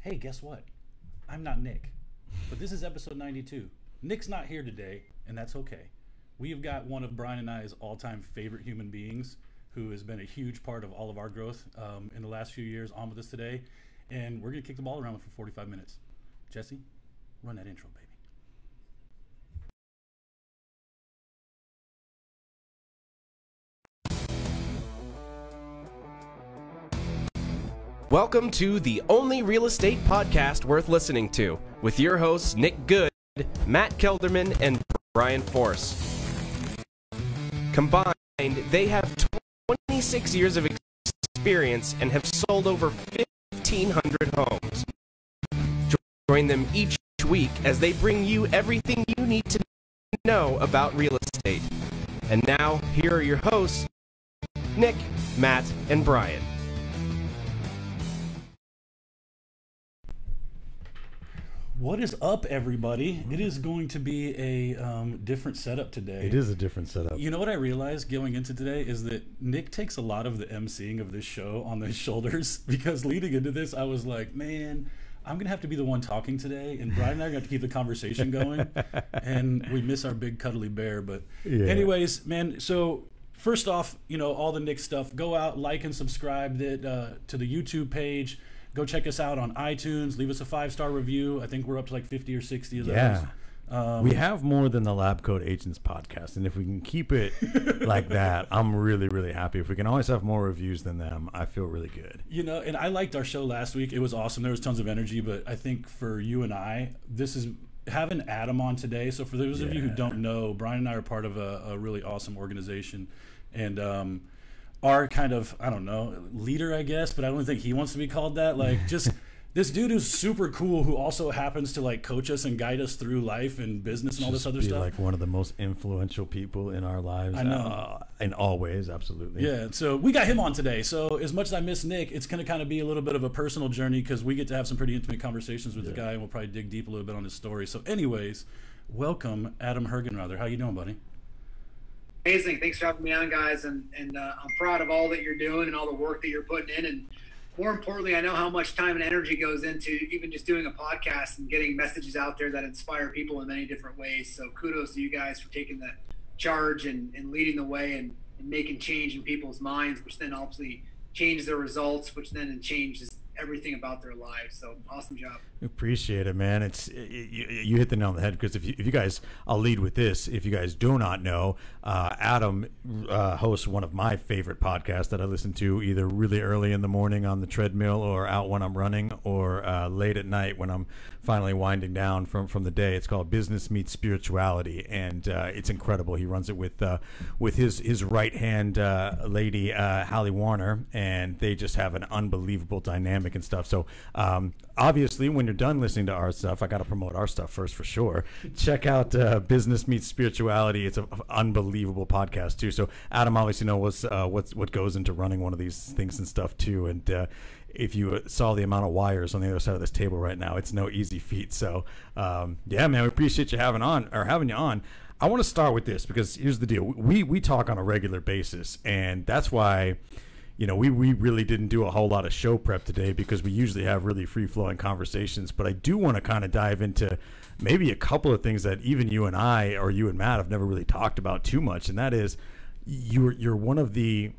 Hey, guess what? I'm not Nick, but this is episode 92. Nick's not here today, and that's okay. We've got one of Brian and I's all-time favorite human beings who has been a huge part of all of our growth in the last few years on with us today, and we're going to kick the ball around for 45 minutes. Jesse, run that intro, baby. Welcome to the only real estate podcast worth listening to, with your hosts Nick Good, Matt Kelderman, and Brian Force. Combined, they have 26 years of experience and have sold over 1,500 homes. Join them each week as they bring you everything you need to know about real estate. And now, here are your hosts, Nick, Matt, and Brian. What is up, everybody? It is going to be a different setup today. It is a different setup. You know what I realized going into today is that Nick takes a lot of the emceeing of this show on his shoulders, because leading into this, I was like, man, I'm going to have to be the one talking today, and Brian and I are going to have to keep the conversation going, and we miss our big cuddly bear. But anyways, man, so first off, you know, all the Nick stuff, go out, like and subscribe to the YouTube page. Go check us out on iTunes. Leave us a 5-star review. I think we're up to like 50 or 60 of those. Yeah. We have more than the Lab Coat Agents podcast. And if we can keep it like that, I'm really, really happy. If we can always have more reviews than them, I feel really good. You know, and I liked our show last week. It was awesome. There was tons of energy. But I think for you and I, this is having Adam on today. So for those of you who don't know, Brian and I are part of a really awesome organization. And our kind of, I don't know, leader, I guess, but I don't think he wants to be called that. Like, just this dude who's super cool, who also happens to like coach us and guide us through life and business and all this other stuff. Like one of the most influential people in our lives. I know. In all ways, absolutely. Yeah, so we got him on today. So as much as I miss Nick, it's going to kind of be a little bit of a personal journey, because we get to have some pretty intimate conversations with the guy, and we'll probably dig deep a little bit on his story. So anyways, welcome, Adam Hergenrother. How you doing, buddy? Amazing. Thanks for having me on, guys. And I'm proud of all that you're doing and all the work that you're putting in. And more importantly, I know how much time and energy goes into even just doing a podcast and getting messages out there that inspire people in many different ways. So kudos to you guys for taking the charge and leading the way and making change in people's minds, which then obviously changes their results, which then changes everything about their lives. So awesome job. Appreciate it, man. You hit the nail on the head, because if you guys, I'll lead with this. If you guys do not know, Adam hosts one of my favorite podcasts that I listen to either really early in the morning on the treadmill, or out when I'm running, or late at night when I'm finally winding down from the day. It's called Business Meets Spirituality, and it's incredible. He runs it with his right hand lady, Hallie Warner, and they just have an unbelievable dynamic and stuff. So obviously, when you're done listening to our stuff, I got to promote our stuff first for sure. Check out Business Meets Spirituality. It's an unbelievable podcast too. So Adam obviously knows what goes into running one of these things and stuff too. And if you saw the amount of wires on the other side of this table right now, it's no easy feat. So yeah, man, we appreciate you having you on. I want to start with this, because here's the deal. We talk on a regular basis, and that's why, you know, we really didn't do a whole lot of show prep today, because we usually have really free-flowing conversations. But I do want to kind of dive into maybe a couple of things that even you and I, or you and Matt, have never really talked about too much, and that is you're one of the,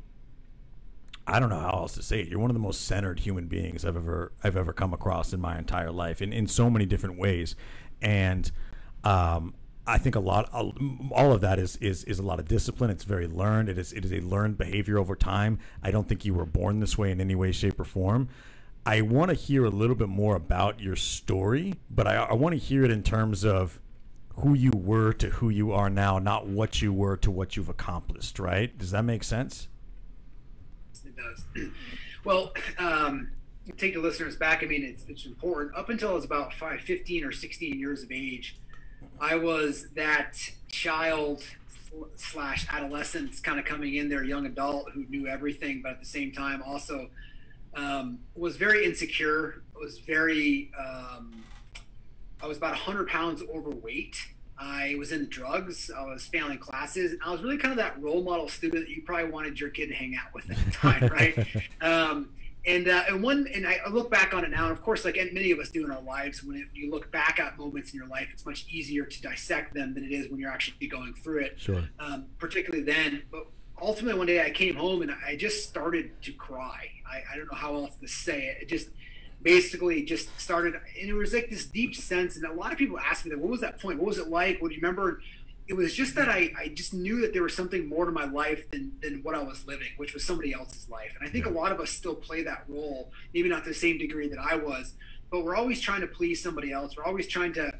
I don't know how else to say it, you're one of the most centered human beings I've ever come across in my entire life, in so many different ways. And I think all of that is a lot of discipline. It's very learned. It is a learned behavior over time. I don't think you were born this way in any way, shape, or form. I want to hear a little bit more about your story, but I want to hear it in terms of who you were to who you are now, not what you were to what you've accomplished, right? Does that make sense? It does. Well, take the listeners back. I mean, it's important. Up until I was about 15 or 16 years of age, I was that child / adolescent kind of coming in there, young adult who knew everything, but at the same time also was very insecure. I was about 100 pounds overweight. I was in drugs. I was failing classes. I was really kind of that role model student that you probably wanted your kid to hang out with at the time, right? And I look back on it now, and of course, like many of us do in our lives, you look back at moments in your life, it's much easier to dissect them than it is when you're actually going through it. Sure. Particularly then. But ultimately, one day I came home and I just started to cry. I don't know how else to say it. It just basically just started, and it was like this deep sense. And a lot of people ask me, that, what was that point? What was it like? What do you remember? It was just that I just knew that there was something more to my life than what I was living, which was somebody else's life. And I think a lot of us still play that role, maybe not to the same degree that I was, but we're always trying to please somebody else. We're always trying to,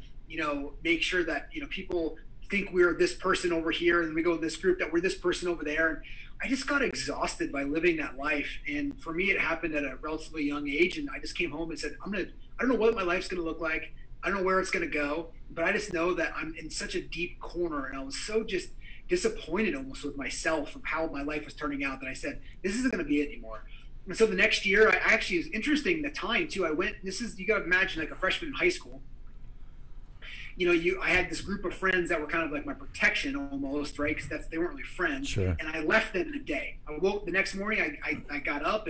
make sure that, people think we're this person over here, and we go to this group that we're this person over there. And I just got exhausted by living that life. And for me, it happened at a relatively young age. And I just came home and said, I don't know what my life's going to look like. I don't know where it's going to go, but I just know that I'm in such a deep corner, and I was so just disappointed almost with myself of how my life was turning out that I said, this isn't going to be it anymore. And so the next year, it was interesting, the time too, you got to imagine like a freshman in high school. I had this group of friends that were kind of like my protection almost, right? Because they weren't really friends. Sure. And I left them in a day. I woke the next morning, I got up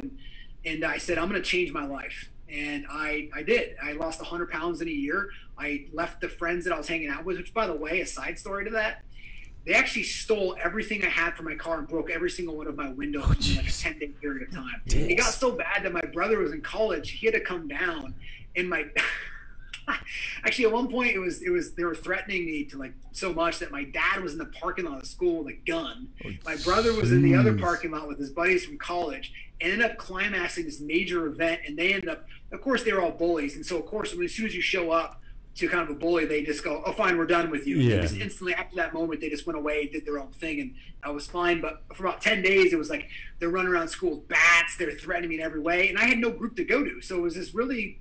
and I said, I'm going to change my life. And I did. I lost 100 pounds in a year. I left the friends that I was hanging out with, which, by the way, a side story to that, they actually stole everything I had from my car and broke every single one of my windows in like a 10-day period of time. It got so bad that my brother was in college. He had to come down, and actually at one point they were threatening me to like so much that my dad was in the parking lot of school with a gun. My brother was in the other parking lot with his buddies from college, and ended up climaxing this major event. And they ended up, of course, they were all bullies, and so of course, as soon as you show up to kind of a bully, they just go, oh fine, we're done with you. Yeah. And just instantly after that moment, they just went away and did their own thing, and I was fine. But for about 10 days, it was like they're running around school with bats, they're threatening me in every way, and I had no group to go to. So it was this really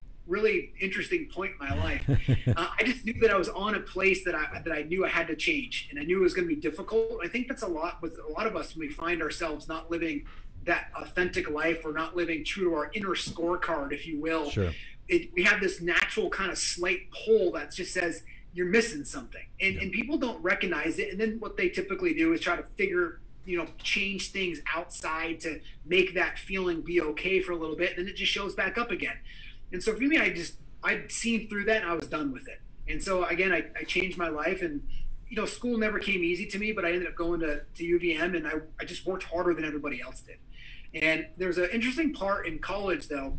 interesting point in my life. I just knew that I was on a place that I knew I had to change, and I knew it was going to be difficult. I think that's a lot with a lot of us when we find ourselves not living that authentic life, or not living true to our inner scorecard, if you will. Sure. We have this natural kind of slight pull that just says you're missing something, and people don't recognize it. And then what they typically do is try to change things outside to make that feeling be okay for a little bit, and then it just shows back up again. And so for me, I'd seen through that, and I was done with it. And so again, I changed my life, and school never came easy to me, but I ended up going to UVM, and I just worked harder than everybody else did. And there's an interesting part in college though,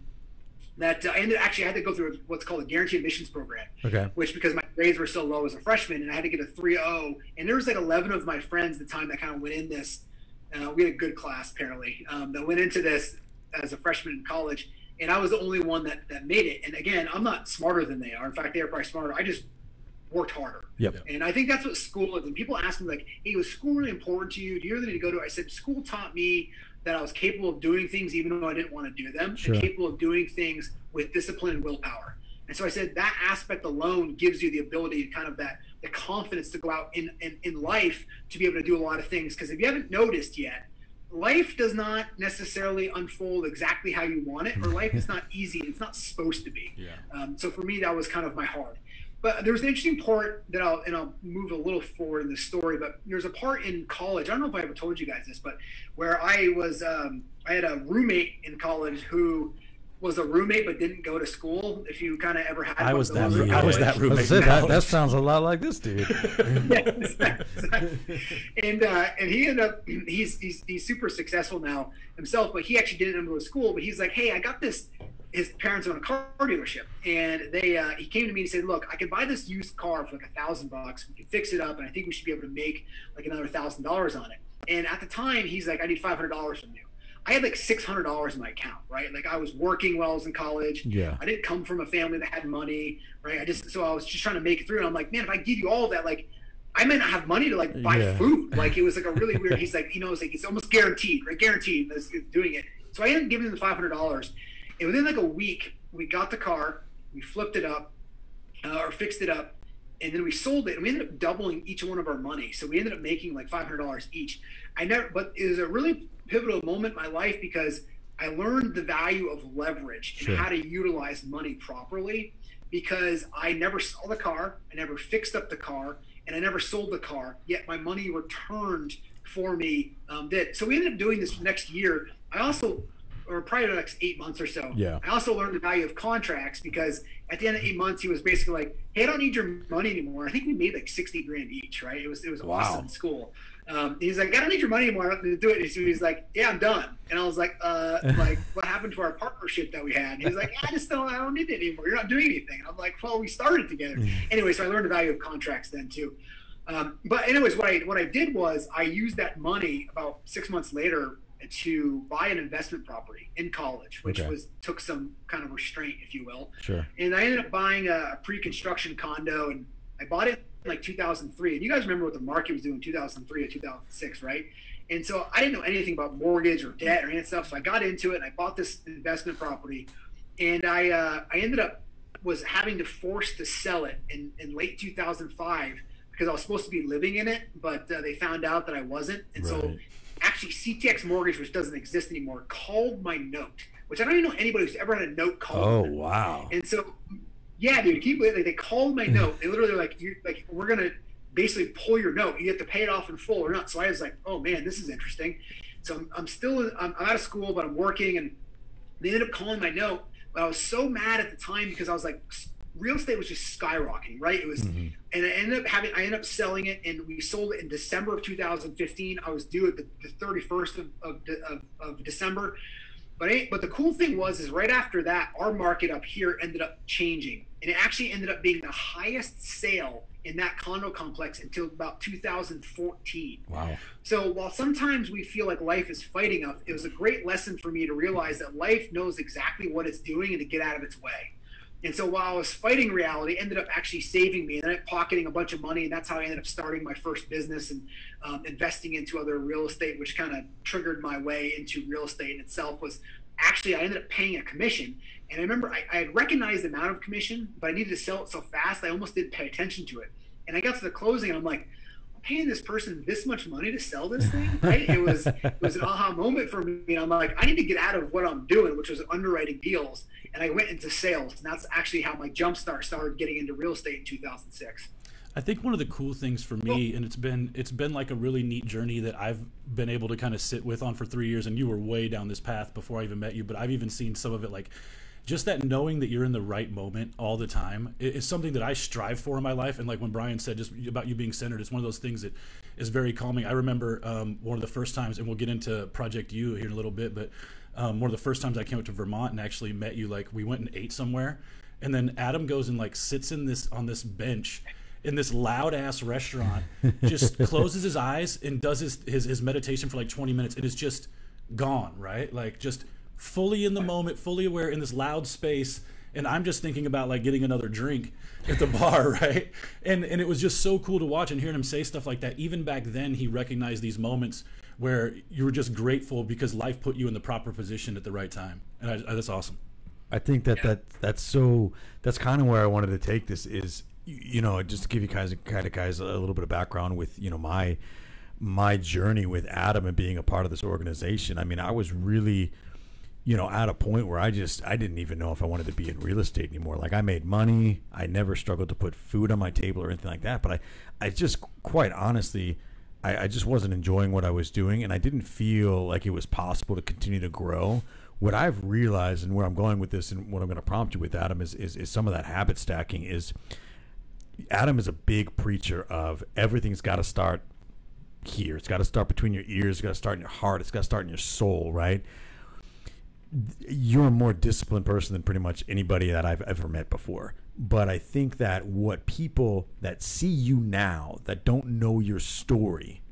that I had to go through what's called a guaranteed admissions program. Okay. Which, because my grades were so low as a freshman, and I had to get a 3.0, and there was like 11 of my friends at the time that kind of went in this. We had a good class apparently that went into this as a freshman in college. And I was the only one that made it. And again, I'm not smarter than they are. In fact, they are probably smarter. I just worked harder. Yep. And I think that's what school is. And people ask me like, hey, was school really important to you? Do you really need to go to it? I said, school taught me that I was capable of doing things even though I didn't want to do them. Sure. And capable of doing things with discipline and willpower. And so I said that aspect alone gives you the ability to kind of the confidence to go out in life to be able to do a lot of things. Because if you haven't noticed yet, life does not necessarily unfold exactly how you want it, or life is not easy. It's not supposed to be. Yeah. So for me, that was kind of my heart. But there was an interesting part that I'll move a little forward in this story, but there's a part in college, I don't know if I ever told you guys this, but where I had a roommate in college who was a roommate but didn't go to school. If you kind of ever had I was that roommate. That sounds a lot like this dude. And he ended up he's super successful now himself, but he actually didn't go to school. But he's like, hey, I got this. His parents own a car dealership, and he came to me and said, look, I can buy this used car for like $1,000. We can fix it up, and I think we should be able to make like another $1,000 on it. And at the time, he's like, I need $500 from you. I had like $600 in my account, right? Like I was working while I was in college. Yeah. I didn't come from a family that had money, right? So I was just trying to make it through. And I'm like, man, if I give you all of that, like I might not have money to like buy food. Like it was like a really weird, he's like, it's almost guaranteed, right? Guaranteed doing it. So I ended up giving him the $500. And within like a week, we got the car, we flipped it up, or fixed it up, and then we sold it, and we ended up doubling each one of our money. So we ended up making like $500 each. But it was a really pivotal moment in my life because I learned the value of leverage and how to utilize money properly, because I never saw the car, I never fixed up the car, and I never sold the car, yet my money returned for me. So we ended up doing this next year. I also or probably the next 8 months or so. Yeah. I also learned the value of contracts because at the end of 8 months, he was basically like, "Hey, I don't need your money anymore." I think we made like 60 grand each, right? It was awesome in school. He's like, "I don't need your money anymore. I don't need to do it." So he's like, "Yeah, I'm done." And I was like, like, what happened to our partnership that we had? And he's like, "I don't need it anymore. You're not doing anything." And I'm like, "Well, we started together." Anyway, so I learned the value of contracts then too. But anyways, what I did was I used that money about 6 months later to buy an investment property in college, which took some kind of restraint, if you will. Sure. And I ended up buying a pre-construction condo, and I bought it in like 2003. And you guys remember what the market was doing in 2003 or 2006, right? And so I didn't know anything about mortgage or debt or any of that stuff. So I got into it and I bought this investment property, and I ended up was having to force to sell it in late 2005 because I was supposed to be living in it, but they found out that I wasn't. And so actually CTX Mortgage, which doesn't exist anymore, called my note, which I don't even know anybody who's ever had a note called. Oh, wow. And so, yeah, dude, they called my note. They literally were like, "We're going to basically pull your note. You have to pay it off in full or not." So I was like, "Oh man, this is interesting." So I'm out of school, but I'm working, and they ended up calling my note. But I was so mad at the time because I was like, real estate was just skyrocketing, right? It was, and I ended up selling it, and we sold it in December of 2015. I was due at the 31st of December. But the cool thing is right after that, our market up here ended up changing, and it actually ended up being the highest sale in that condo complex until about 2014. Wow. So while sometimes we feel like life is fighting us, it was a great lesson for me to realize that life knows exactly what it's doing and to get out of its way. And so while I was fighting reality, it ended up actually saving me, and then pocketing a bunch of money, and that's how I ended up starting my first business and investing into other real estate, which kind of triggered my way into real estate in itself. Was actually, I ended up paying a commission, and I remember I had recognized the amount of commission, but I needed to sell it so fast, I almost didn't pay attention to it. And I got to the closing, and I'm like, I'm paying this person this much money to sell this thing, right? It was an aha moment for me. And I'm like, I need to get out of what I'm doing, which was underwriting deals. And I went into sales, and that's actually how my jump start started getting into real estate in 2006. I think one of the cool things for me, and it's been like a really neat journey that I've been able to kind of sit with on for 3 years, and you were way down this path before I even met you, but I've even seen some of it, like just that knowing that you're in the right moment all the time is something that I strive for in my life. And like when Brian said just about you being centered, it's one of those things that is very calming. I remember one of the first times, and we'll get into Project U here in a little bit, but one of the first times I came up to Vermont and actually met you, like we went and ate somewhere, and then Adam goes and like sits on this bench in this loud ass restaurant, just closes his eyes and does his meditation for like 20 minutes, and is just gone, right? Like just fully in the moment, fully aware in this loud space. And I'm just thinking about like getting another drink at the bar, right? And it was just so cool to watch and hearing him say stuff like that. Even back then, he recognized these moments where you were just grateful because life put you in the proper position at the right time. And that's awesome. I think that's kind of where I wanted to take this is, you know, just to give you guys a little bit of background with, you know, my journey with Adam and being a part of this organization. I mean, I was really, you know, at a point where I didn't even know if I wanted to be in real estate anymore. Like I made money. I never struggled to put food on my table or anything like that. But I just quite honestly, I just wasn't enjoying what I was doing, and I didn't feel like it was possible to continue to grow. What I've realized, and where I'm going with this, and what I'm going to prompt you with, Adam, is some of that habit stacking. Is Adam is a big preacher of everything's got to start here. It's got to start between your ears. It's got to start in your heart. It's got to start in your soul, right? You're a more disciplined person than pretty much anybody that I've ever met before. But I think that what people that see you now, that don't know your story,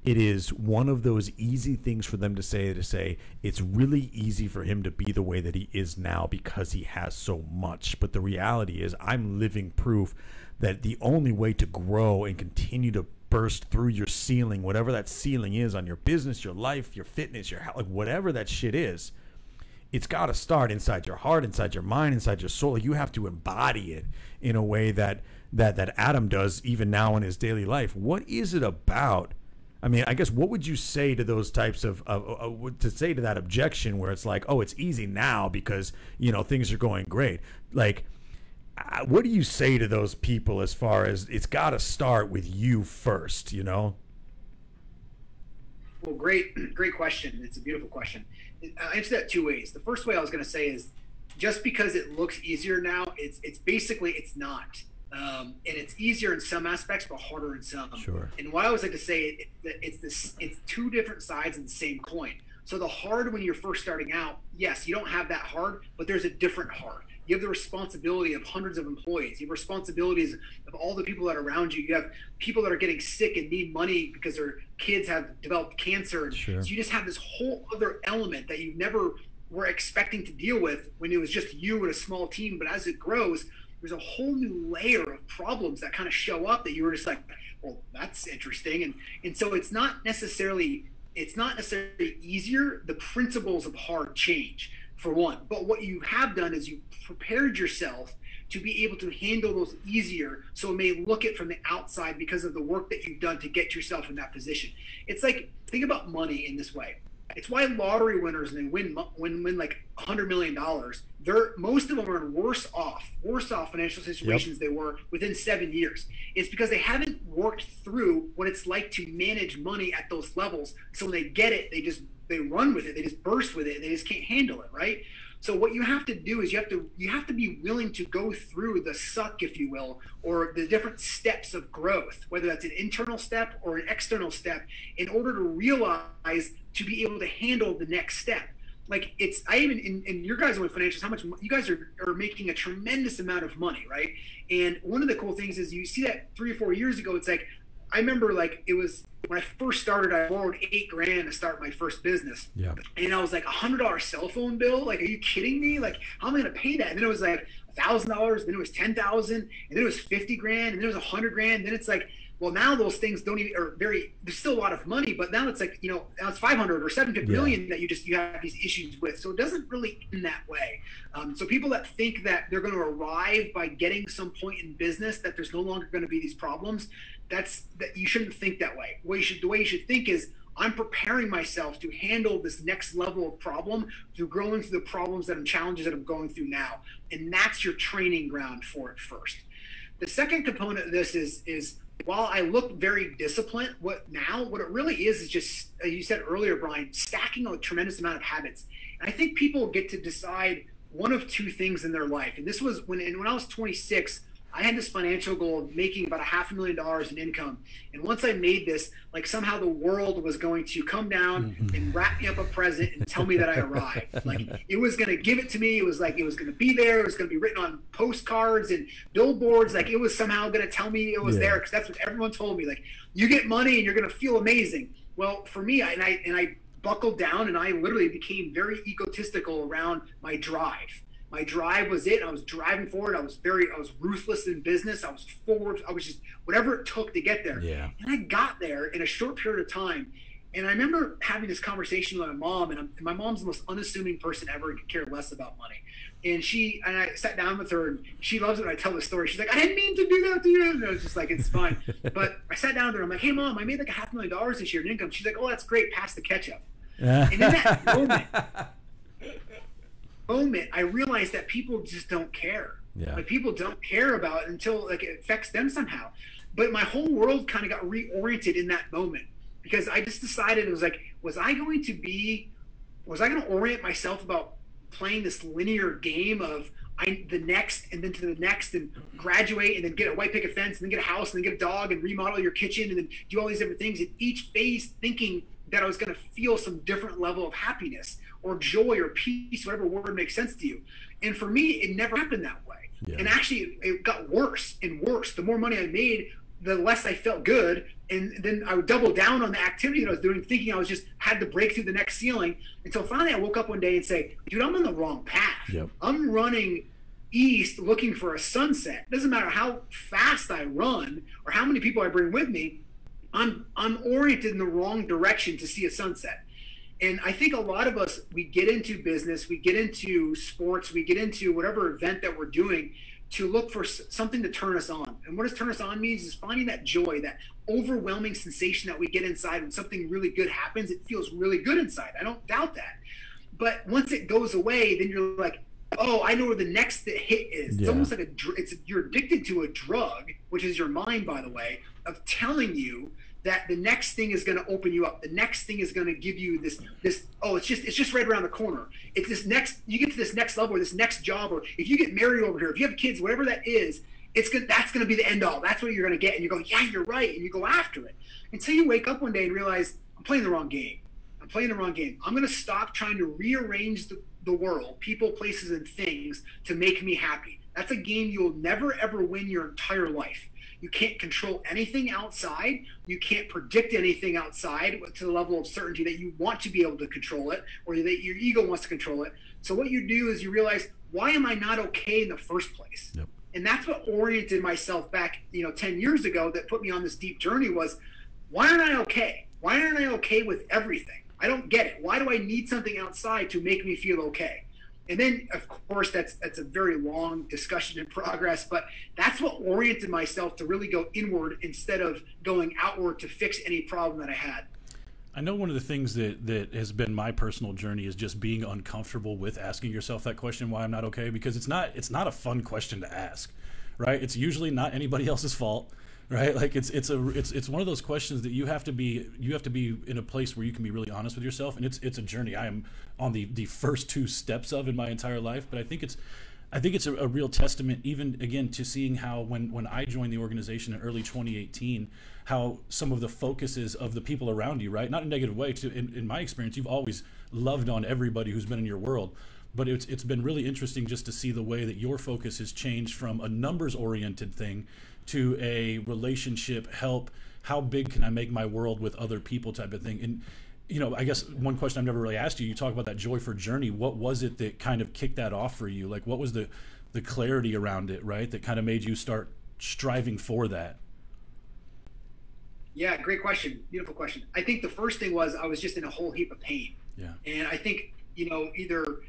it is one of those easy things for them to say it's really easy for him to be the way that he is now because he has so much. But the reality is I'm living proof that the only way to grow and continue to burst through your ceiling, whatever that ceiling is on your business, your life, your fitness, your health, like whatever that shit is, it's got to start inside your heart, inside your mind, inside your soul. You have to embody it in a way that Adam does even now in his daily life. What is it about? I mean, I guess what would you say to those types of to say to that objection where it's like, oh, it's easy now because, you know, things are going great. Like, what do you say to those people as far as it's got to start with you first, you know? Well, great question. It's a beautiful question. I answer that two ways. The first way I was going to say is, just because it looks easier now, it's basically it's not. And it's easier in some aspects, but harder in some. Sure. And what I always like to say, it's two different sides of the same coin. So the hard when you're first starting out, yes, you don't have that hard, but there's a different hard. You have the responsibility of hundreds of employees. You have responsibilities of all the people that are around you. You have people that are getting sick and need money because their kids have developed cancer. Sure. So you just have this whole other element that you never were expecting to deal with when it was just you and a small team. But as it grows, there's a whole new layer of problems that kind of show up that you were just like, well, that's interesting. And so it's not necessarily easier. The principles of hard change, for one. But what you have done is you prepared yourself to be able to handle those easier, so it may look it from the outside because of the work that you've done to get yourself in that position. It's like, think about money in this way. It's why lottery winners, and they win like $100 million. Most of them are in worse off financial situations they were within 7 years. It's because they haven't worked through what it's like to manage money at those levels. So when they get it, they run with it. They just burst with it. And they just can't handle it, right? So what you have to do is you have to be willing to go through the suck, if you will, or the different steps of growth, whether that's an internal step or an external step, in order to realize to be able to handle the next step. Like in your guys with financials, how much you guys are making a tremendous amount of money, right? And one of the cool things is you see that 3 or 4 years ago, it's like, I remember like it was when I first started, I borrowed $8,000 to start my first business. Yeah. And I was like, $100 cell phone bill? Like, are you kidding me? Like, how am I going to pay that? And then it was like $1,000, then it was $10,000, and then it was $50,000, and then it was $100,000. Then it's like, well, now those things don't even there's still a lot of money, but now it's like, now it's 500 or 750 million that you have these issues with. So it doesn't really end that way. So people that think that they're going to arrive by getting some point in business, that there's no longer going to be these problems, that you shouldn't think that way. The way you should think is, I'm preparing myself to handle this next level of problem through growing through the problems and challenges that I'm going through now. And that's your training ground for it first. The second component of this is while I look very disciplined, what it really is just, as you said earlier, Brian, stacking a tremendous amount of habits. And I think people get to decide one of two things in their life. And this was when I was 26, I had this financial goal of making about $500,000 in income. And once I made this, like somehow the world was going to come down and wrap me up a present and tell me that I arrived. Like it was going to give it to me. It was like, it was going to be there. It was going to be written on postcards and billboards. Like it was somehow going to tell me it was there, because that's what everyone told me. Like, you get money and you're going to feel amazing. Well, for me, I buckled down, and I literally became very egotistical around my drive. My drive was it. I was driving forward. I was ruthless in business. I was forward. I was just whatever it took to get there. Yeah. And I got there in a short period of time. And I remember having this conversation with my mom, and my mom's the most unassuming person ever and could care less about money. And I sat down with her, and she loves it when I tell the story. She's like, I didn't mean to do that to you. And I was just like, it's fine. But I sat down with her. I'm like, hey, Mom, I made like $500,000 this year in income. She's like, oh, that's great. Pass the ketchup. And in that moment, I realized that people just don't care. Yeah. Like, people don't care about it until like it affects them somehow. But my whole world kind of got reoriented in that moment, because I just decided, it was like, was I going to orient myself about playing this linear game of the next and then to the next, and graduate and then get a white picket fence and then get a house and then get a dog and remodel your kitchen and then do all these different things in each phase, thinking that I was going to feel some different level of happiness or joy or peace, whatever word makes sense to you. And for me, it never happened that way. Yeah. And actually, it got worse and worse. The more money I made, the less I felt good. And then I would double down on the activity that I was doing, thinking I was just had to break through the next ceiling, until finally I woke up one day and say, dude, I'm on the wrong path. Yep. I'm running east looking for a sunset. It doesn't matter how fast I run or how many people I bring with me. I'm oriented in the wrong direction to see a sunset. And I think a lot of us, we get into business, we get into sports, we get into whatever event that we're doing to look for something to turn us on. And what does turn us on means is finding that joy, that overwhelming sensation that we get inside when something really good happens. It feels really good inside. I don't doubt that. But once it goes away, then you're like, oh, I know where the next hit is. It's almost like you're addicted to a drug, which is your mind, by the way, of telling you that the next thing is going to open you up. The next thing is going to give you this, oh, it's just right around the corner. It's this next, you get to this next level or this next job, or if you get married over here, if you have kids, whatever that is, that's going to be the end all. That's what you're going to get. And you go, yeah, you're right. And you go after it until you wake up one day and realize, I'm playing the wrong game. I'm playing the wrong game. I'm going to stop trying to rearrange the world, people, places, and things to make me happy. That's a game you'll never, ever win your entire life. You can't control anything outside. You can't predict anything outside to the level of certainty that you want to be able to control it, or that your ego wants to control it. So what you do is you realize, why am I not okay in the first place? Yep. And that's what oriented myself back, 10 years ago, that put me on this deep journey was, why aren't I okay? Why aren't I okay with everything? I don't get it. Why do I need something outside to make me feel okay? And then, of course, that's a very long discussion in progress, but that's what oriented myself to really go inward instead of going outward to fix any problem that I had. I know one of the things that has been my personal journey is just being uncomfortable with asking yourself that question, why I'm not okay, because it's not a fun question to ask, right? It's usually not anybody else's fault, right? Like it's one of those questions that you have to be in a place where you can be really honest with yourself, and it's a journey I am on the first 2 steps of in my entire life. But I think it's a real testament, even again, to seeing how when I joined the organization in early 2018, how some of the focuses of the people around you, right, not in a negative way, in my experience, you've always loved on everybody who's been in your world. But it's been really interesting just to see the way that your focus has changed from a numbers-oriented thing to a relationship, help, how big can I make my world with other people type of thing. And I guess one question I've never really asked you talk about that joy for journey. What was it that kind of kicked that off for you? Like, what was the clarity around it, right, that kind of made you start striving for that? Yeah, great question. Beautiful question. I think the first thing was I was just in a whole heap of pain. Yeah. And I think, either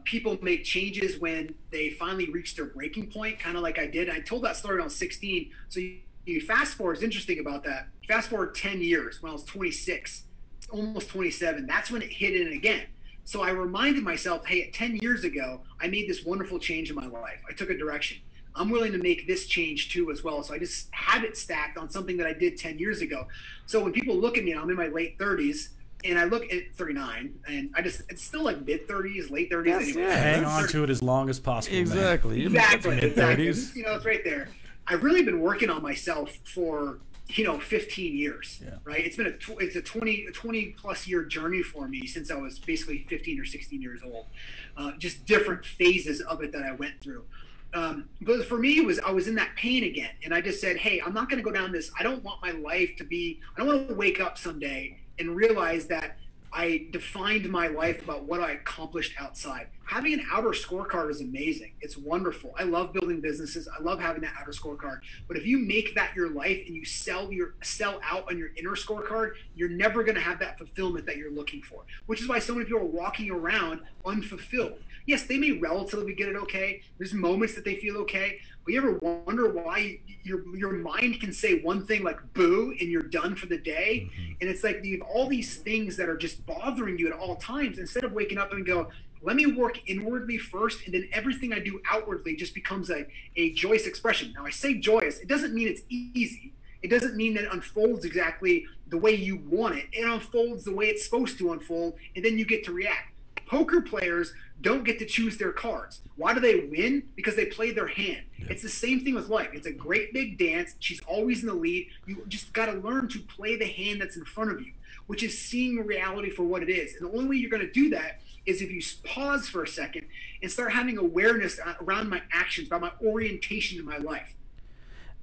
people make changes when they finally reach their breaking point, kind of like I did. I told that story when I was 16. So you fast forward, it's interesting about that. Fast forward 10 years when I was 26, almost 27. That's when it hit in again. So I reminded myself, hey, 10 years ago, I made this wonderful change in my life. I took a direction. I'm willing to make this change too as well. So I just have it stacked on something that I did 10 years ago. So when people look at me, I'm in my late 30s, and I look at 39, and it's still like mid 30s, late 30s. Yes, anyway. yeah. Hang on to it as long as possible. Exactly. Exactly. Mid 30s. It's right there. I've really been working on myself for 15 years. Yeah. Right. It's been a 20 plus year journey for me since I was basically 15 or 16 years old. Just different phases of it that I went through. But for me, I was in that pain again, and I just said, hey, I'm not going to go down this. I don't want my life to be. I don't want to wake up someday and realize that I defined my life about what I accomplished outside. Having an outer scorecard is amazing. It's wonderful. I love building businesses. I love having that outer scorecard. But if you make that your life and you sell out on your inner scorecard, you're never going to have that fulfillment that you're looking for, which is why so many people are walking around unfulfilled. Yes, they may relatively get it okay. There's moments that they feel okay. But you ever wonder why your mind can say one thing like boo and you're done for the day? Mm-hmm. And it's like you have all these things that are just bothering you at all times, instead of waking up and go, let me work inwardly first, and then everything I do outwardly just becomes a joyous expression. Now, I say joyous. It doesn't mean it's easy. It doesn't mean that it unfolds exactly the way you want it. It unfolds the way it's supposed to unfold, and then you get to react. Poker players don't get to choose their cards. Why do they win? Because they play their hand. Yeah. It's the same thing with life. It's a great big dance. She's always in the lead. You just got to learn to play the hand that's in front of you, which is seeing reality for what it is. And the only way you're going to do that is if you pause for a second and start having awareness around my actions, about my orientation in my life.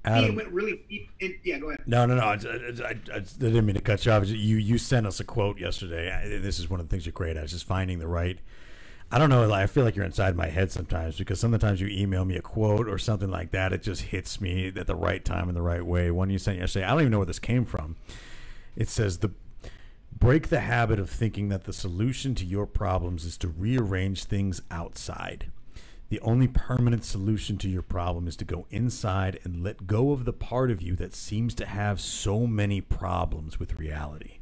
Adam, went really deep yeah, go ahead. No. I didn't mean to cut you off. You sent us a quote yesterday. This is one of the things you're great at, is just finding the right. I don't know. I feel like you're inside my head sometimes, because sometimes you email me a quote or something like that. It just hits me at the right time in the right way. One you sent yesterday, I don't even know where this came from. It says, break the habit of thinking that the solution to your problems is to rearrange things outside. The only permanent solution to your problem is to go inside and let go of the part of you that seems to have so many problems with reality.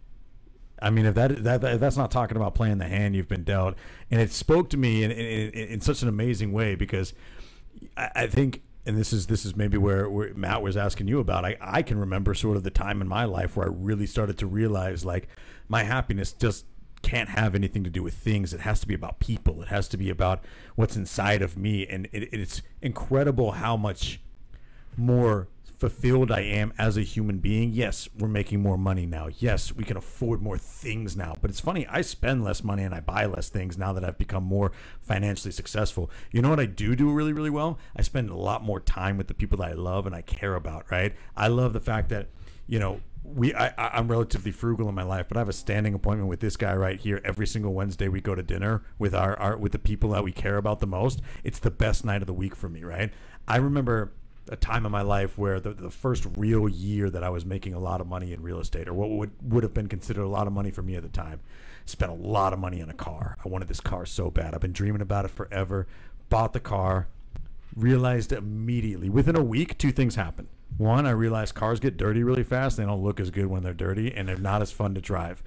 I mean, if that's not talking about playing the hand you've been dealt, and it spoke to me in such an amazing way, because I think and this is maybe where Matt was asking you about. I can remember sort of the time in my life where I really started to realize like my happiness just can't have anything to do with things. It has to be about people. It has to be about what's inside of me. And it's incredible how much more fulfilled I am as a human being. Yes, we're making more money now. Yes, we can afford more things now. But it's funny, I spend less money and I buy less things now that I've become more financially successful. You know what I do really, really well? I spend a lot more time with the people that I love and I care about, right? I love the fact that, you know, I'm relatively frugal in my life, but I have a standing appointment with this guy right here every single Wednesday. We go to dinner with with the people that we care about the most. It's the best night of the week for me, right? I remember a time in my life where the first real year that I was making a lot of money in real estate, or what would have been considered a lot of money for me at the time, spent a lot of money on a car. I wanted this car so bad. I've been dreaming about it forever. Bought the car, realized immediately, within a week, two things happened. One, I realized cars get dirty really fast. They don't look as good when they're dirty, and they're not as fun to drive.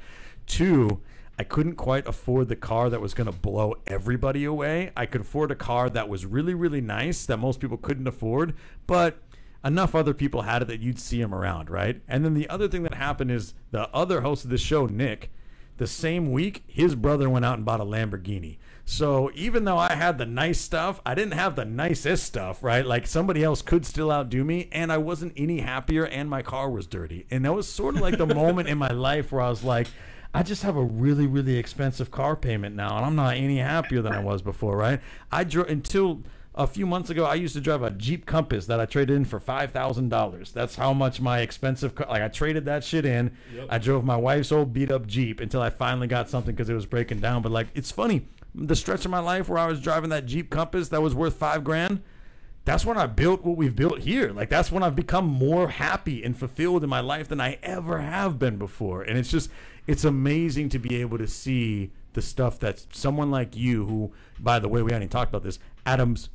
Two, I couldn't quite afford the car that was going to blow everybody away. I could afford a car that was really, really nice that most people couldn't afford, but enough other people had it that you'd see them around, right? And then the other thing that happened is the other host of the show, Nick, the same week, his brother went out and bought a Lamborghini. So even though I had the nice stuff, I didn't have the nicest stuff, right? Like somebody else could still outdo me, and I wasn't any happier, and my car was dirty. And that was sort of like the moment in my life where I was like, I just have a really, really expensive car payment now, and I'm not any happier than I was before, right? I drove until a few months ago. I used to drive a Jeep Compass that I traded in for $5,000. That's how much my expensive car. Like I traded that shit in. Yep. I drove my wife's old beat up Jeep until I finally got something because it was breaking down. But like, it's funny. The stretch of my life where I was driving that Jeep Compass that was worth $5,000. That's when I built what we've built here. Like that's when I've become more happy and fulfilled in my life than I ever have been before. And it's amazing to be able to see the stuff that someone like you, who, by the way, we hadn't talked about this, Adam's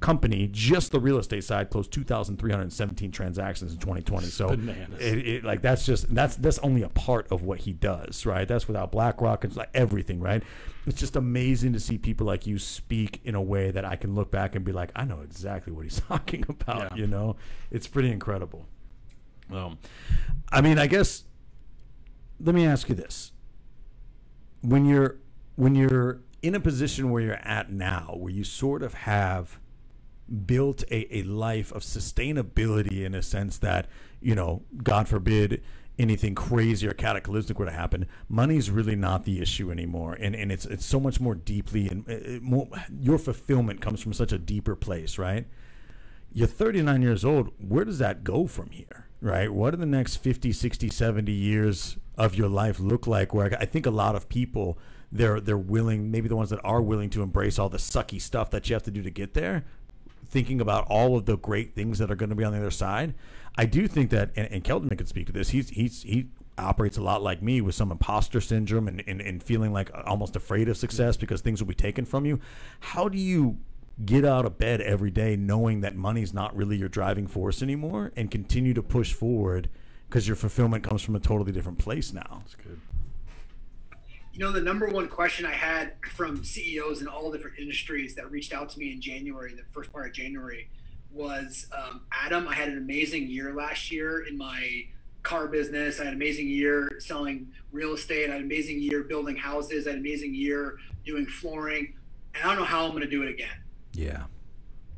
company, just the real estate side, closed 2,317 transactions in 2020. So like that's only a part of what he does, right? That's without BlackRock and like everything, right? It's just amazing to see people like you speak in a way that I can look back and be like, I know exactly what he's talking about. Yeah. You know, it's pretty incredible. I mean, I guess let me ask you this: when you're in a position where you're at now, where you sort of have built a life of sustainability in a sense that, you know, God forbid anything crazy or cataclysmic were to happen, money's really not the issue anymore, and it's so much more deeply, and your fulfillment comes from such a deeper place, right? You're 39 years old. Where does that go from here, right? What do the next 50, 60, 70 years of your life look like? Where I think a lot of people, they're willing, maybe the ones that are willing to embrace all the sucky stuff that you have to do to get there, thinking about all of the great things that are going to be on the other side. I do think that, and Kelderman could speak to this, he operates a lot like me with some imposter syndrome and feeling like almost afraid of success because things will be taken from you. How do you get out of bed every day knowing that money's not really your driving force anymore and continue to push forward because your fulfillment comes from a totally different place now? That's good. You know, the number one question I had from CEOs in all different industries that reached out to me in January, the first part of January, was, Adam, I had an amazing year last year in my car business. I had an amazing year selling real estate. I had an amazing year building houses. I had an amazing year doing flooring. And I don't know how I'm going to do it again. Yeah.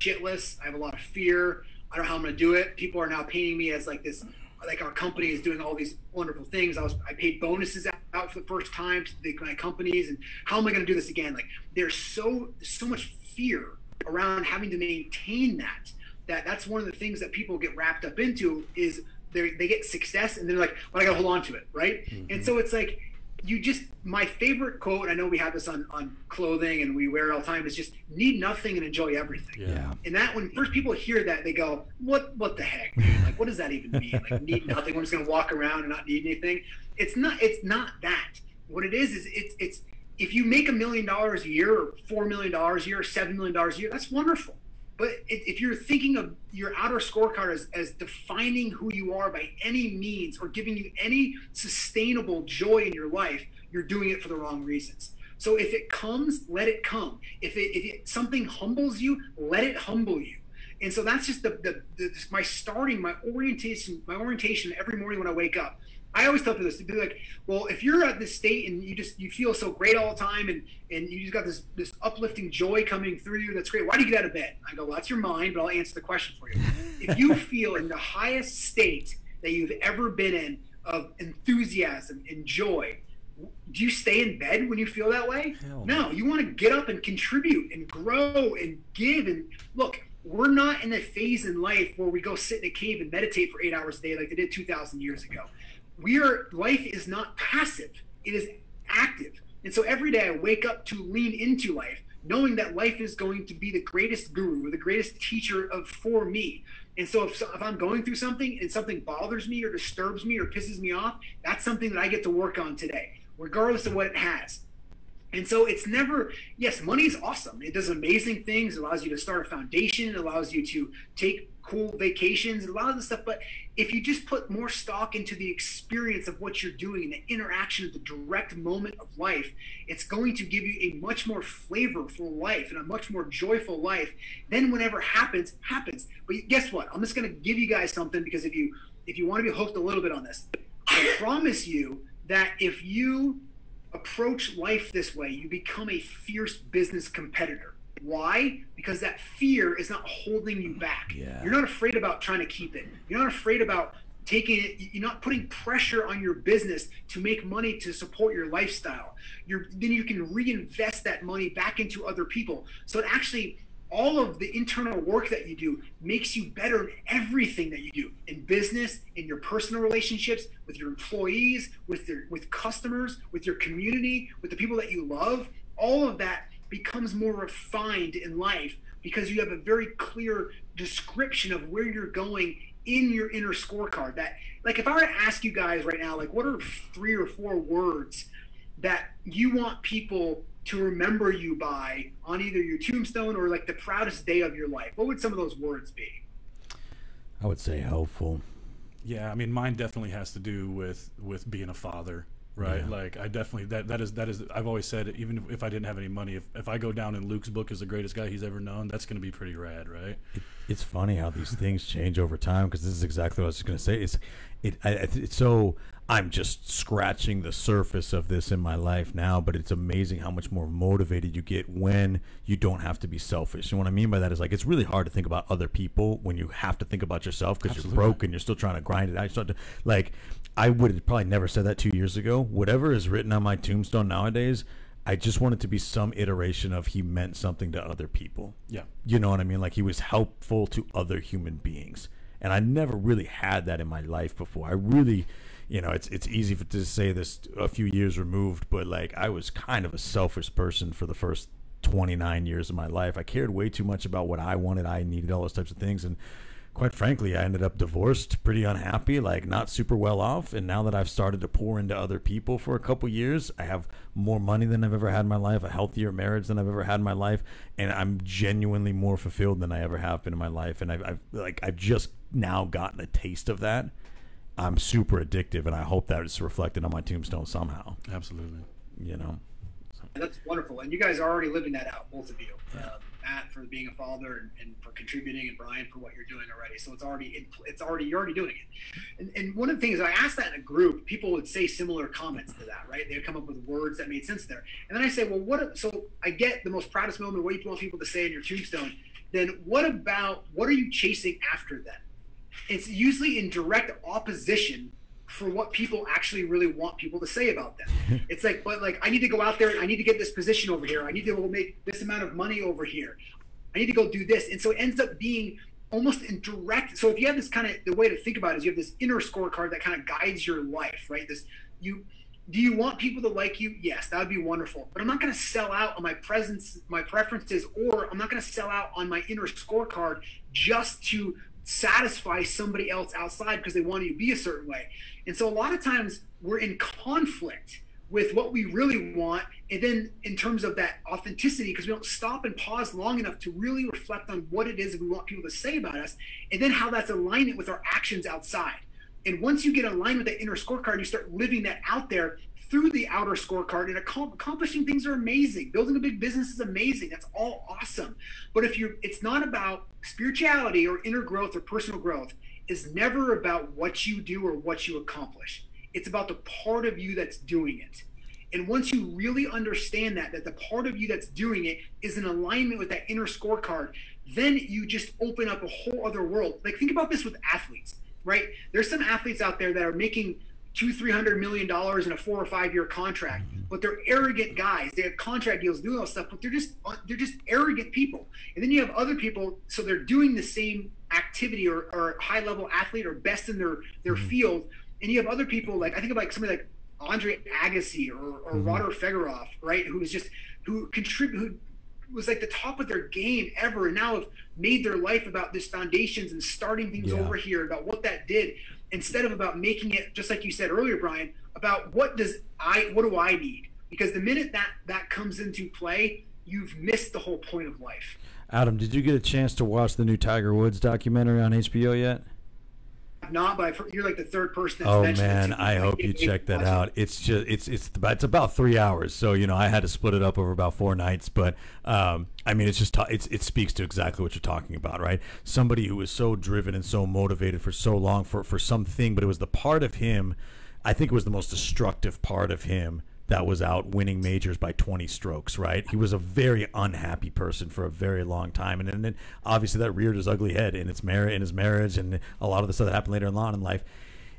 Shitless. I have a lot of fear. I don't know how I'm going to do it. People are now painting me as like this, like our company is doing all these wonderful things. I paid bonuses out for the first time to my companies, and how am I going to do this again? Like there's so much fear around having to maintain that's one of the things that people get wrapped up into is they get success and they're like, well, I got to hold on to it. Right. Mm-hmm. And so it's like, my favorite quote, I know we have this on clothing and we wear it all the time, is just need nothing and enjoy everything. Yeah. And that when first people hear that, they go, what the heck, dude? Like, what does that even mean? Like need nothing. We're just going to walk around and not need anything. It's not that. What it is it's if you make $1 million a year or $4 million a year or $7 million a year, that's wonderful. But if you're thinking of your outer scorecard as defining who you are by any means or giving you any sustainable joy in your life, you're doing it for the wrong reasons. So if it comes, let it come. If something humbles you, let it humble you. And so that's just my orientation every morning when I wake up. I always tell people this, to be like, well, if you're at this state and you feel so great all the time and you just got this uplifting joy coming through you, that's great. Why do you get out of bed? I go, well, that's your mind, but I'll answer the question for you. If you feel in the highest state that you've ever been in of enthusiasm and joy, do you stay in bed when you feel that way? No, you want to get up and contribute and grow and give. And look, we're not in a phase in life where we go sit in a cave and meditate for 8 hours a day like they did 2,000 years ago. Life is not passive, it is active. And so every day I wake up to lean into life, knowing that life is going to be the greatest guru or the greatest teacher for me. And so if I'm going through something and something bothers me or disturbs me or pisses me off, that's something that I get to work on today, regardless of what it has. And so it's never, yes, money is awesome. It does amazing things. It allows you to start a foundation. It allows you to take cool vacations, a lot of this stuff. But if you just put more stock into the experience of what you're doing and the interaction of the direct moment of life, it's going to give you a much more flavorful life and a much more joyful life. Then whenever happens. But guess what? I'm just going to give you guys something, because if you want to be hooked a little bit on this, I promise you that if you approach life this way, you become a fierce business competitor. Why? Because that fear is not holding you back. Yeah. You're not afraid about trying to keep it. You're not afraid about taking it. You're not putting pressure on your business to make money to support your lifestyle. Then you can reinvest that money back into other people. So it actually, all of the internal work that you do makes you better in everything that you do, in business, in your personal relationships, with your employees, with customers, with your community, with the people that you love. All of that becomes more refined in life because you have a very clear description of where you're going in your inner scorecard. That, like, if I were to ask you guys right now, like, what are 3 or 4 words that you want people to remember you by on either your tombstone or like the proudest day of your life, what would some of those words be? I would say helpful. Yeah, I mean, mine definitely has to do with being a father, right? Yeah. Like, I definitely, that is I've always said, even if I didn't have any money, if I go down in Luke's book as the greatest guy he's ever known, that's going to be pretty rad, right? It's funny how these things change over time, because this is exactly what I was going to say. It's so, I'm just scratching the surface of this in my life now, but it's amazing how much more motivated you get when you don't have to be selfish. And what I mean by that is, like, it's really hard to think about other people when you have to think about yourself, because you're broke and you're still trying to grind it out. You start to, like, I would have probably never said that 2 years ago. Whatever is written on my tombstone nowadays, I just want it to be some iteration of he meant something to other people. Yeah. You know what I mean? Like, he was helpful to other human beings. And I never really had that in my life before. I really, you know, it's easy to say this a few years removed, but like, I was kind of a selfish person for the first 29 years of my life. I cared way too much about what I wanted, I needed, all those types of things. And quite frankly, I ended up divorced, pretty unhappy, like not super well off. And now that I've started to pour into other people for a couple years, I have more money than I've ever had in my life, a healthier marriage than I've ever had in my life, and I'm genuinely more fulfilled than I ever have been in my life. And I've just now gotten a taste of that. I'm super addictive, and I hope that it's reflected on my tombstone somehow. Absolutely. You know, that's wonderful, and you guys are already living that out, both of you. Matt for being a father and for contributing, and Brian for what you're doing already. So you're already doing it. And one of the things, I asked that in a group, people would say similar comments to that, right? They'd come up with words that made sense there. And then I say, well, so I get the most proudest moment, what you want people to say in your tombstone. Then what are you chasing after then? It's usually in direct opposition for what people actually really want people to say about them. It's like, but like, I need to go out there and I need to get this position over here. I need to go make this amount of money over here. I need to go do this. And so it ends up being almost in direct. So if you have this kind of, the way to think about it is you have this inner scorecard that kind of guides your life, right? Do you want people to like you? Yes, that would be wonderful. But I'm not going to sell out on my preferences, or I'm not going to sell out on my inner scorecard just to satisfy somebody else outside because they want you to be a certain way. And so a lot of times we're in conflict with what we really want, and then in terms of that authenticity, because we don't stop and pause long enough to really reflect on what it is that we want people to say about us, and then how that's alignment with our actions outside. And once you get aligned with that inner scorecard, you start living that out there through the outer scorecard, and accomplishing things are amazing. Building a big business is amazing. That's all awesome. But it's not about spirituality or inner growth or personal growth. Is never about what you do or what you accomplish. It's about the part of you that's doing it. And once you really understand that the part of you that's doing it is in alignment with that inner scorecard, then you just open up a whole other world. Like, think about this with athletes, right? There's some athletes out there that are making $200-300 million in a 4 or 5 year contract, but they're arrogant guys. They have contract deals, doing all this stuff, but they're just arrogant people. And then you have other people, so they're doing the same activity or high level athlete or best in their field. And you have other people, like, I think of like somebody like Andre Agassi or Rodder Fedorov, right? Who was like the top of their game ever, and now have made their life about this foundations and starting things over here, about what that did, instead of about making it, just like you said earlier, Brian, about what do I need? Because the minute that comes into play, you've missed the whole point of life. Adam, did you get a chance to watch the new Tiger Woods documentary on HBO yet? Not, but I've heard, you're like the third person that's mentioned it. Oh man, I hope you check that out. It's just it's about 3 hours, so I had to split it up over about 4 nights. But I mean, it's just it speaks to exactly what you're talking about, right? Somebody who was so driven and so motivated for so long for something, but it was the part of him. I think it was the most destructive part of him that was out winning majors by 20 strokes, right? He was a very unhappy person for a very long time. And then obviously that reared his ugly head in his marriage and a lot of the stuff that happened later on in life.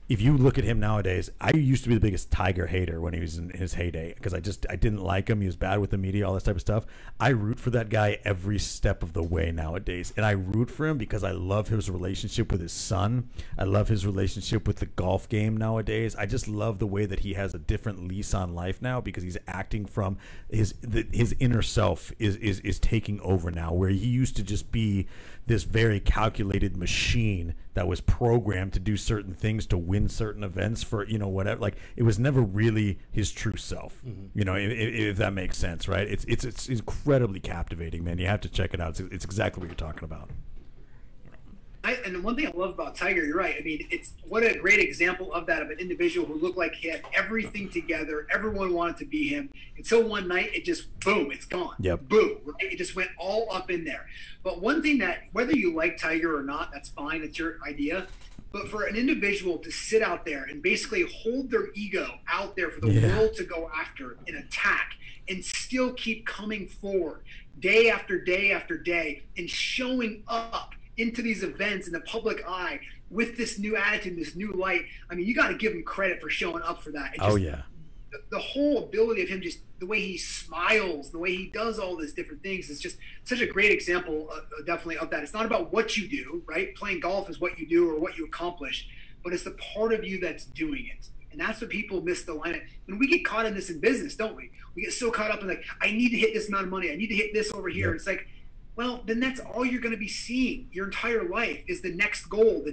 If you look at him nowadays, I used to be the biggest Tiger hater when he was in his heyday because I didn't like him. He was bad with the media, all this type of stuff. I root for that guy every step of the way nowadays. And I root for him because I love his relationship with his son. I love his relationship with the golf game nowadays. I just love the way that he has a different lease on life now because he's acting from his inner self is taking over now, where he used to just be this very calculated machine that was programmed to do certain things to win certain events for whatever. Like, it was never really his true self. If that makes sense, right? It's incredibly captivating, man. You have to check it out. It's exactly what you're talking about. And one thing I love about Tiger, you're right. I mean, it's what a great example of that, of an individual who looked like he had everything together. Everyone wanted to be him. Until one night, it just, boom, it's gone. Yep. Boom. Right? It just went all up in there. But one thing that, whether you like Tiger or not, that's fine. It's your idea. But for an individual to sit out there and basically hold their ego out there for the world to go after and attack, and still keep coming forward day after day after day and showing up into these events in the public eye with this new attitude, this new light. I mean, you got to give him credit for showing up for that. The whole ability of him, just the way he smiles, the way he does all these different things, is just such a great example, definitely, of that. It's not about what you do, right? Playing golf is what you do or what you accomplish, but it's the part of you that's doing it. And that's what people miss the line. And we get caught in this in business, don't we? We get so caught up in, like, I need to hit this amount of money. I need to hit this over here. It's like, well, then that's all you're going to be seeing your entire life, is the next goal,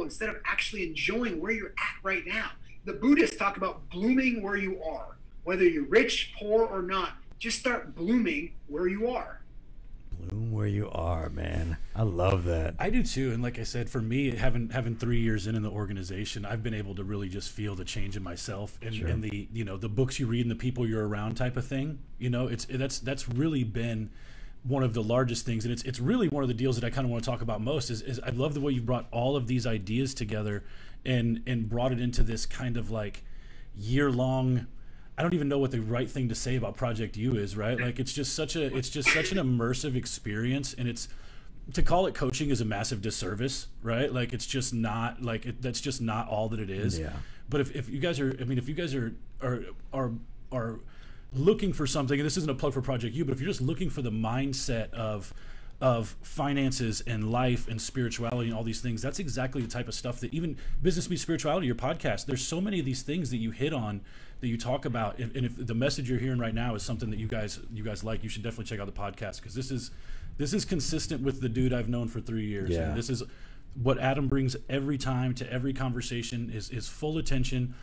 instead of actually enjoying where you're at right now. The Buddhists talk about blooming where you are. Whether you're rich, poor, or not, just start blooming where you are. Bloom where you are, man. I love that. I do too. And like I said, for me, having 3 years in the organization, I've been able to really just feel the change in myself and the the books you read and the people you're around type of thing. That's really been one of the largest things, and it's really one of the deals that I kind of want to talk about most. Is I love the way you brought all of these ideas together and brought it into this kind of like year-long. I don't even know what the right thing to say about Project U is, right? Like, it's just such an immersive experience, and it's, to call it coaching is a massive disservice, right? Like, it's just not, like, that's just not all that it is. Yeah. But if you guys are, I mean, if you guys are looking for something, and this isn't a plug for Project U, but if you're just looking for the mindset of finances and life and spirituality and all these things, that's exactly the type of stuff that even Business Meets Spirituality, your podcast, there's so many of these things that you hit on, that you talk about. And if the message you're hearing right now is something that you guys like, you should definitely check out the podcast, because this is consistent with the dude I've known for 3 years. Yeah. And this is what Adam brings every time to every conversation, is full attention,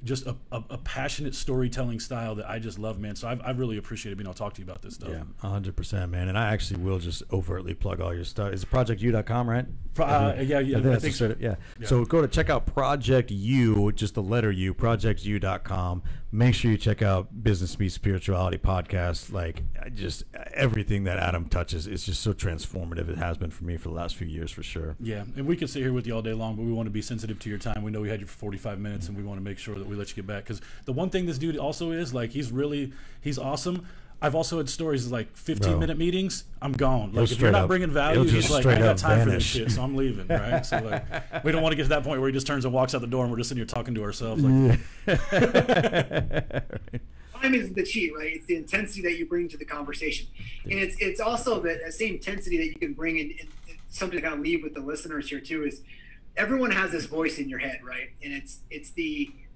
just a passionate storytelling style that I just love, man. So I've really appreciated being able to talk to you about this stuff. Yeah, 100%, man. And I actually will just overtly plug all your stuff. It's projectu.com, right? I think so. Yeah. So go to check out Project U, just the letter U, projectu.com. Make sure you check out Business Meets Spirituality podcast. Like, just everything that Adam touches is just so transformative. It has been for me for the last few years, for sure. Yeah, and we could sit here with you all day long, but we want to be sensitive to your time. We know we had you for 45 minutes, and we want to make sure that we let you get back. Because the one thing this dude also is, like, he's awesome. I've also had stories like 15-minute meetings. I'm gone. Like, if you're not bringing value, he's like, I got time for this shit, so I'm leaving. Right? So like, we don't want to get to that point where he just turns and walks out the door, and we're just sitting here talking to ourselves. Like, time is the cheat, right? It's the intensity that you bring to the conversation, and it's also the same intensity that you can bring in something to kind of leave with the listeners here too. Is everyone has this voice in your head, right? And it's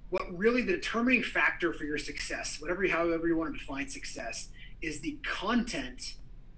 what really the determining factor for your success, however you want to define success, is the content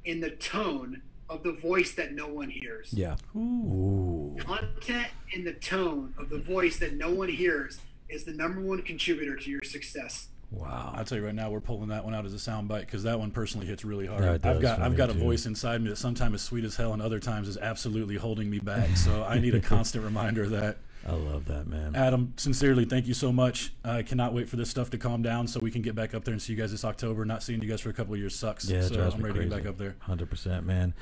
and the tone of the voice that no one hears. Yeah. Ooh. Content and the tone of the voice that no one hears is the #1 contributor to your success. Wow. I'll tell you right now, we're pulling that one out as a sound bite because that one personally hits really hard. Yeah, it does I've got a too. voice inside me that sometimes is sweet as hell and other times is absolutely holding me back. So I need a constant reminder of that. I love that, man. Adam, sincerely, thank you so much. I cannot wait for this stuff to calm down so we can get back up there and see you guys this October. Not seeing you guys for a couple of years sucks. Yeah, so I'm ready crazy. to get back up there. 100%, man.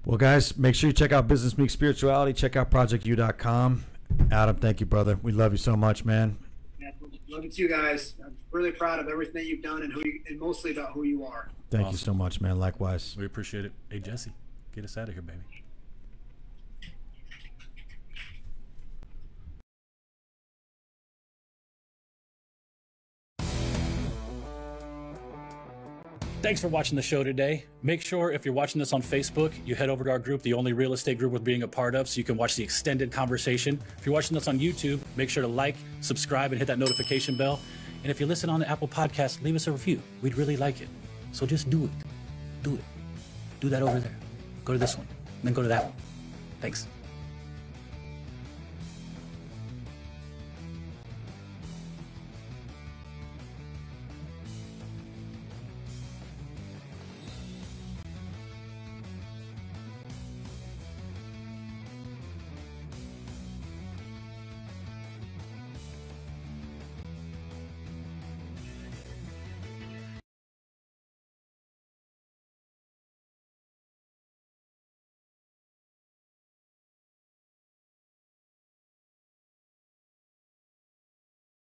Well, guys, make sure you check out Business Meets Spirituality. Check out projectu.com. Adam, thank you, brother. We love you so much, man. Yeah, love you too, guys. I'm really proud of everything that you've done and mostly about who you are. Thank you so much, man. Likewise. We appreciate it. Hey, Jesse, get us out of here, baby. Thanks for watching the show today. Make sure if you're watching this on Facebook, you head over to our group, the only real estate group worth being a part of, so you can watch the extended conversation. If you're watching this on YouTube, make sure to like, subscribe, and hit that notification bell. And if you listen on the Apple Podcast, leave us a review. We'd really like it. So just do it. Do it. Do that over there. Go to this one, and then go to that one. Thanks.